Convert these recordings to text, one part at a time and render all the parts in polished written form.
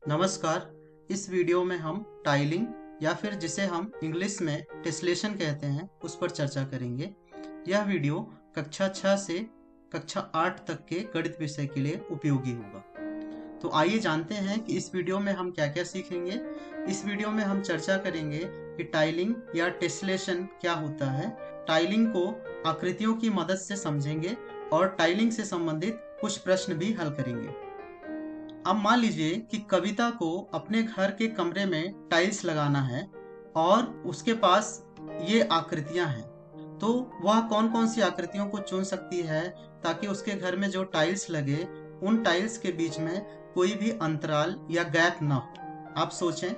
नमस्कार। इस वीडियो में हम टाइलिंग या फिर जिसे हम इंग्लिश में टेस्लेशन कहते हैं उस पर चर्चा करेंगे। यह वीडियो कक्षा 6 से कक्षा 8 तक के गणित विषय के लिए उपयोगी होगा। तो आइए जानते हैं कि इस वीडियो में हम क्या क्या सीखेंगे। इस वीडियो में हम चर्चा करेंगे कि टाइलिंग या टेस्लेशन क्या होता है। टाइलिंग को आकृतियों की मदद से समझेंगे और टाइलिंग से संबंधित कुछ प्रश्न भी हल करेंगे। अब मान लीजिए कि कविता को अपने घर के कमरे में टाइल्स लगाना है और उसके पास ये आकृतियां हैं। तो वह कौन कौन सी आकृतियों को चुन सकती है ताकि उसके घर में जो टाइल्स लगे उन टाइल्स के बीच में कोई भी अंतराल या गैप ना हो। आप सोचें।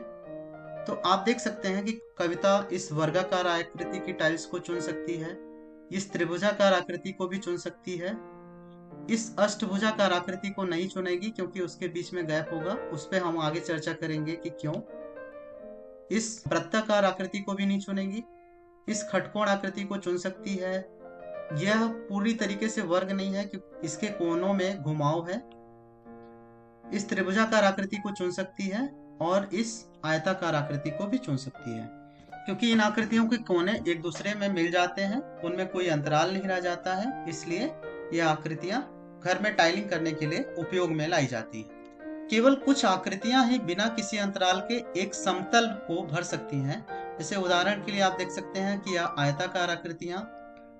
तो आप देख सकते हैं कि कविता इस वर्गाकार आकृति की टाइल्स को चुन सकती है, इस त्रिभुजाकार आकृति को भी चुन सकती है, इस अष्टभुजाकार आकृति को नहीं चुनेगी क्योंकि उसके बीच में गैप होगा। उस पर हम आगे चर्चा करेंगे कि क्यों। इस वृत्ताकार आकृति को भी नहीं चुनेगी। इस खटकोण आकृति को चुन सकती है। यह पूरी तरीके से वर्ग नहीं है क्योंकि इसके कोनों में घुमाव है। इस त्रिभुजाकार आकृति को चुन सकती है और इस आयताकार आकृति को भी चुन सकती है क्योंकि इन आकृतियों के कोने एक दूसरे में मिल जाते हैं, उनमें कोई अंतराल नहीं रह जाता है, इसलिए ये आकृतियां घर में टाइलिंग करने के लिए उपयोग में लाई जाती है। केवल कुछ आकृतियां ही बिना किसी अंतराल के एक समतल को भर सकती हैं। जैसे उदाहरण के लिए आप देख सकते हैं कि यह आयताकार आकृतियां,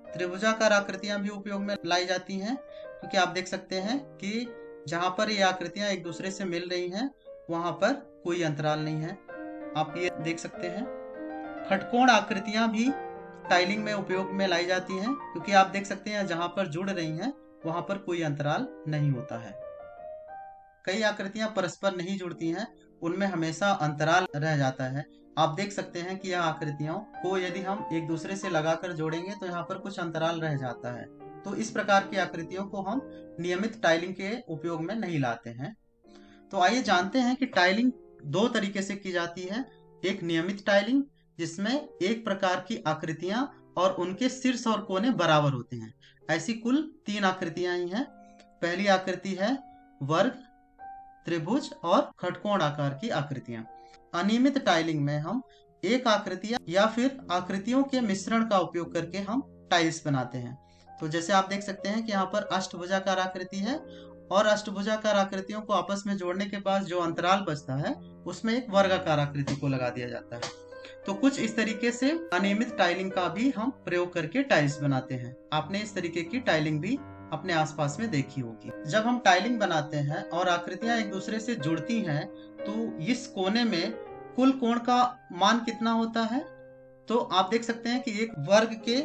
त्रिभुजाकार आकृतियां भी उपयोग में लाई जाती हैं क्योंकि आप देख सकते हैं कि जहां पर ये आकृतियां एक दूसरे से मिल रही हैं वहां पर कोई अंतराल नहीं है। आप ये देख सकते हैं। खटकोण आकृतियां भी टाइलिंग में उपयोग में लाई जाती हैं क्योंकि आप देख सकते हैं जहां पर जुड़ रही हैं वहां पर कोई अंतराल नहीं होता है। कई आकृतियां परस्पर नहीं जुड़ती हैं, उनमें हमेशा अंतराल रह जाता है। आप देख सकते हैं कि यह आकृतियों को यदि हम एक दूसरे से लगाकर जोड़ेंगे तो यहाँ पर कुछ अंतराल रह जाता है। तो इस प्रकार की आकृतियों को हम नियमित टाइलिंग के उपयोग में नहीं लाते हैं। तो आइए जानते हैं कि टाइलिंग दो तरीके से की जाती है। एक नियमित टाइलिंग जिसमें एक प्रकार की आकृतियां और उनके शीर्ष और कोने बराबर होते हैं। ऐसी कुल 3 आकृतियां ही हैं। पहली आकृति है वर्ग, त्रिभुज और खटकोण आकार की आकृतियां। अनियमित टाइलिंग में हम एक आकृतियां या फिर आकृतियों के मिश्रण का उपयोग करके हम टाइल्स बनाते हैं। तो जैसे आप देख सकते हैं कि यहाँ पर अष्टभुजाकार आकृति है और अष्टभुजाकार आकृतियों को आपस में जोड़ने के बाद जो अंतराल बचता है उसमें एक वर्गाकार आकृति को लगा दिया जाता है। तो कुछ इस तरीके से अनियमित टाइलिंग का भी हम प्रयोग करके टाइल्स बनाते हैं। आपने इस तरीके की टाइलिंग भी अपने आसपास में देखी होगी। जब हम टाइलिंग बनाते हैं और आकृतियां एक दूसरे से जुड़ती हैं तो इस कोने में कुल कोण का मान कितना होता है। तो आप देख सकते हैं कि एक वर्ग के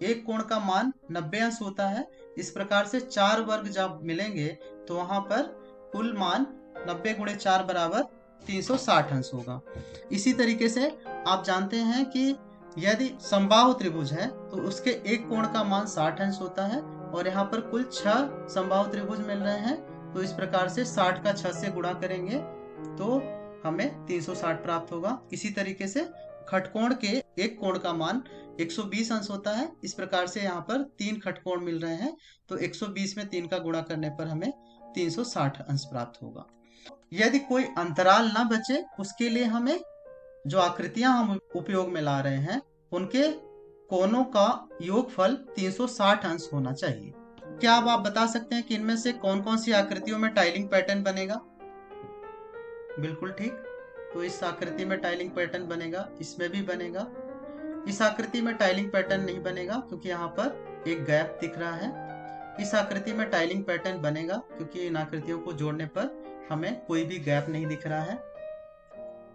एक कोण का मान 90 अंश होता है। इस प्रकार से 4 वर्ग जब मिलेंगे तो वहां पर कुल मान 90 गुणे 4 बराबर 360 अंश होगा। इसी तरीके से आप जानते हैं कि यदि समबाहु त्रिभुज है तो उसके एक कोण का मान 60 अंश होता है और यहाँ पर कुल 6 समबाहु त्रिभुज मिल रहे हैं। तो इस प्रकार से 60 का 6 से गुणा करेंगे तो हमें 360 प्राप्त होगा। इसी तरीके से खटकोण के एक कोण का मान 120 अंश होता है। इस प्रकार से यहाँ पर 3 खटकोण मिल रहे हैं तो 120 में 3 का गुणा करने पर हमें 360 अंश प्राप्त होगा। यदि कोई अंतराल ना बचे उसके लिए हमें जो आकृतियां हम उपयोग में ला रहे हैं उनके कोनों का योगफल 360 अंश होना चाहिए। क्या अब आप बता सकते हैं कि इनमें से कौन कौन सी आकृतियों में टाइलिंग पैटर्न बनेगा। बिल्कुल ठीक। तो इस आकृति में टाइलिंग पैटर्न बनेगा, इसमें भी बनेगा। इस आकृति में टाइलिंग पैटर्न नहीं बनेगा क्योंकि यहाँ पर एक गैप दिख रहा है। इस आकृति में टाइलिंग पैटर्न बनेगा क्योंकि इन आकृतियों को जोड़ने पर हमें कोई भी गैप नहीं दिख रहा है।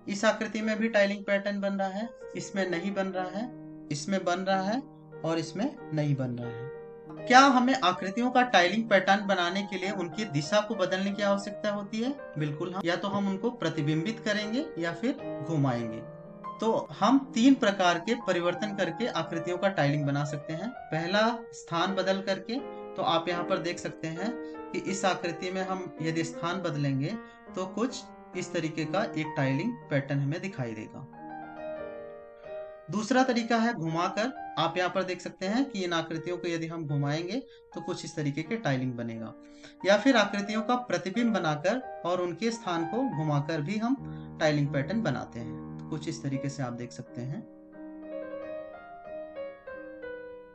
इस आकृति में भी टाइलिंग पैटर्न बन रहा है, इसमें नहीं बन रहा है, इसमें बन रहा है और इसमें नहीं बन रहा है। क्या हमें आकृतियों का टाइलिंग पैटर्न बनाने के लिए उनकी दिशा को बदलने की आवश्यकता होती है। बिल्कुल हाँ। या तो हम उनको प्रतिबिंबित करेंगे या फिर घुमाएंगे। तो हम 3 प्रकार के परिवर्तन करके आकृतियों का टाइलिंग बना सकते हैं। पहला, स्थान बदल करके। तो आप यहाँ पर देख सकते हैं कि इस आकृति में हम यदि स्थान बदलेंगे तो कुछ इस तरीके का एक टाइलिंग पैटर्न हमें दिखाई देगा। दूसरा तरीका है घुमाकर। आप यहाँ पर देख सकते हैं कि इन आकृतियों को यदि हम घुमाएंगे तो कुछ इस तरीके के टाइलिंग बनेगा। या फिर आकृतियों का प्रतिबिंब बनाकर और उनके स्थान को घुमाकर भी हम टाइलिंग पैटर्न बनाते हैं। तो कुछ इस तरीके से आप देख सकते हैं।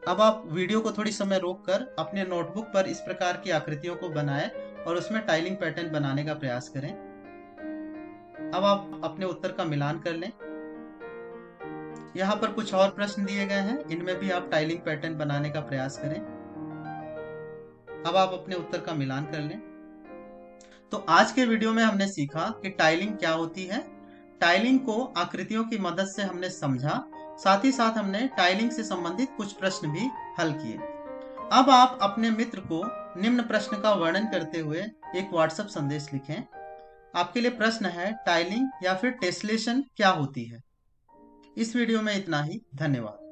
अब आप वीडियो को थोड़ी समय रोककर अपने नोटबुक पर इस प्रकार की आकृतियों को बनाएं और उसमें टाइलिंग पैटर्न बनाने का प्रयास करें। अब आप अपने उत्तर का मिलान कर लें। यहाँ पर कुछ और प्रश्न दिए गए हैं, इनमें भी आप टाइलिंग पैटर्न बनाने का प्रयास करें। अब आप अपने उत्तर का मिलान कर लें। तो आज के वीडियो में हमने सीखा कि टाइलिंग क्या होती है। टाइलिंग को आकृतियों की मदद से हमने समझा, साथ ही साथ हमने टाइलिंग से संबंधित कुछ प्रश्न भी हल किए। अब आप अपने मित्र को निम्न प्रश्न का वर्णन करते हुए एक व्हाट्सएप संदेश लिखें। आपके लिए प्रश्न है, टाइलिंग या फिर टेस्लेशन क्या होती है। इस वीडियो में इतना ही। धन्यवाद।